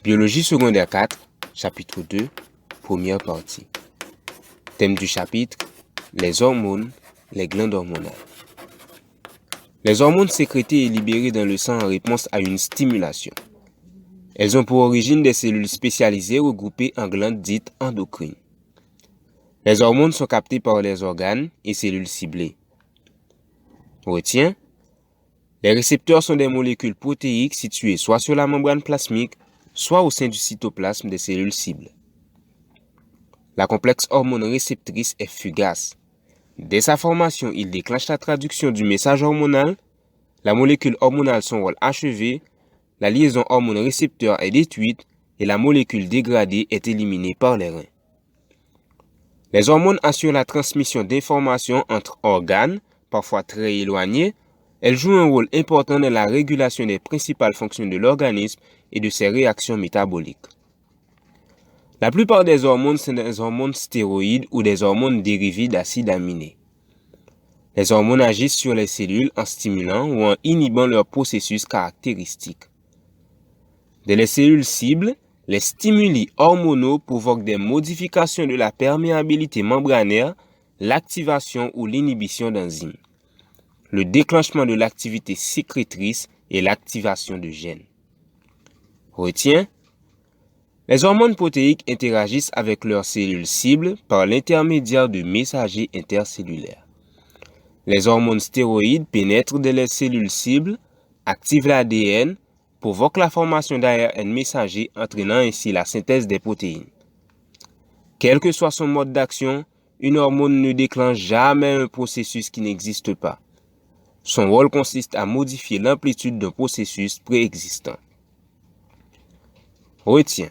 Biologie secondaire 4, chapitre 2, première partie. Thème du chapitre, les hormones, les glandes hormonales. Les hormones sécrétées et libérées dans le sang en réponse à une stimulation. Elles ont pour origine des cellules spécialisées regroupées en glandes dites endocrines. Les hormones sont captées par les organes et cellules ciblées. Retiens, les récepteurs sont des molécules protéiques situées soit sur la membrane plasmique, soit au sein du cytoplasme des cellules cibles. La complexe hormone réceptrice est fugace. Dès sa formation, il déclenche la traduction du message hormonal, la molécule hormonale son rôle achevé, la liaison hormone-récepteur est détruite et la molécule dégradée est éliminée par les reins. Les hormones assurent la transmission d'informations entre organes, parfois très éloignés. Elles jouent un rôle important dans la régulation des principales fonctions de l'organisme et de ses réactions métaboliques. La plupart des hormones sont des hormones stéroïdes ou des hormones dérivées d'acides aminés. Les hormones agissent sur les cellules en stimulant ou en inhibant leurs processus caractéristiques. Dans les cellules cibles, les stimuli hormonaux provoquent des modifications de la perméabilité membranaire, l'activation ou l'inhibition d'enzymes, le déclenchement de l'activité sécrétrice et l'activation de gènes. Retiens, les hormones protéiques interagissent avec leurs cellules cibles par l'intermédiaire de messagers intercellulaires. Les hormones stéroïdes pénètrent dans les cellules cibles, activent l'ADN, provoquent la formation d'ARN messager, entraînant ainsi la synthèse des protéines. Quel que soit son mode d'action, une hormone ne déclenche jamais un processus qui n'existe pas. Son rôle consiste à modifier l'amplitude d'un processus préexistant. Retiens,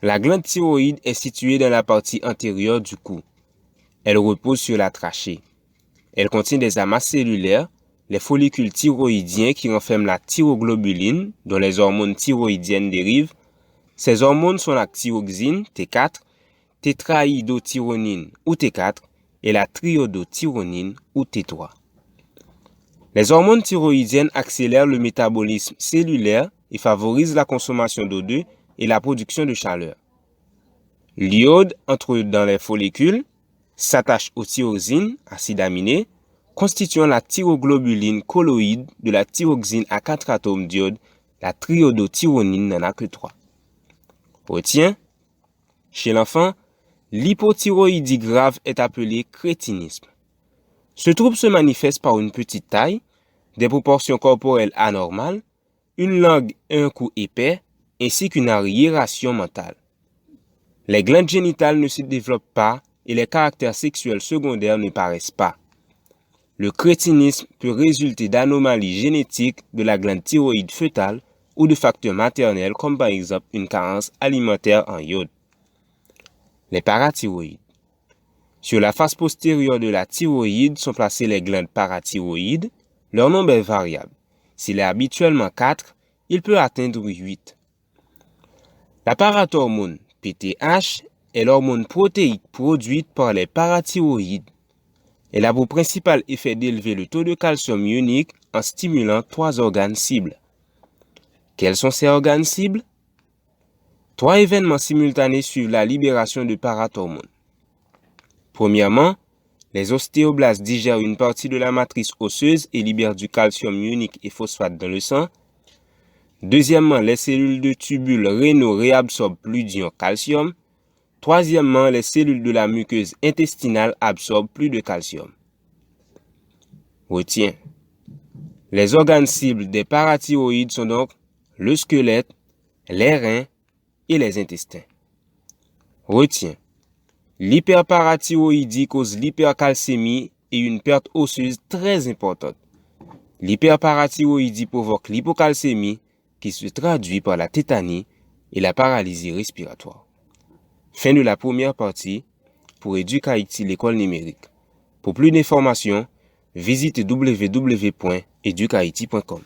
la glande thyroïde est située dans la partie antérieure du cou. Elle repose sur la trachée. Elle contient des amas cellulaires, les follicules thyroïdiens qui renferment la thyroglobuline, dont les hormones thyroïdiennes dérivent. Ces hormones sont la thyroxine, T4, tétrahydrothyronine ou T4 et la triiodothyronine ou T3. Les hormones thyroïdiennes accélèrent le métabolisme cellulaire et favorisent la consommation d'O2 et la production de chaleur. L'iode entre dans les follicules, s'attache aux thyroxines, acide aminé, constituant la thyroglobuline colloïde de la thyroxine à 4 atomes d'iode, la triiodothyronine n'en a que 3. Retiens, chez l'enfant, l'hypothyroïdie grave est appelée crétinisme. Ce trouble se manifeste par une petite taille, des proportions corporelles anormales, une langue et un cou épais, ainsi qu'une arriération mentale. Les glandes génitales ne se développent pas et les caractères sexuels secondaires ne paraissent pas. Le crétinisme peut résulter d'anomalies génétiques de la glande thyroïde fœtale ou de facteurs maternels comme par exemple une carence alimentaire en iode. Les parathyroïdes. Sur la face postérieure de la thyroïde sont placées les glandes parathyroïdes. Leur nombre est variable. S'il est habituellement 4, il peut atteindre 8. La parathormone, PTH, est l'hormone protéique produite par les parathyroïdes. Elle a pour principal effet d'élever le taux de calcium ionique en stimulant 3 organes cibles. Quels sont ces organes cibles? 3 événements simultanés suivent la libération de parathormone. Premièrement, les ostéoblastes digèrent une partie de la matrice osseuse et libèrent du calcium ionique et phosphate dans le sang. Deuxièmement, les cellules de tubules rénaux réabsorbent plus d'ion calcium. Troisièmement, les cellules de la muqueuse intestinale absorbent plus de calcium. Retiens, les organes cibles des parathyroïdes sont donc le squelette, les reins et les intestins. Retiens, l'hyperparathyroïdie cause l'hypercalcémie et une perte osseuse très importante. L'hyperparathyroïdie provoque l'hypocalcémie qui se traduit par la tétanie et la paralysie respiratoire. Fin de la première partie pour EducHaïti, l'école numérique. Pour plus d'informations, visitez www.educhaiti.com.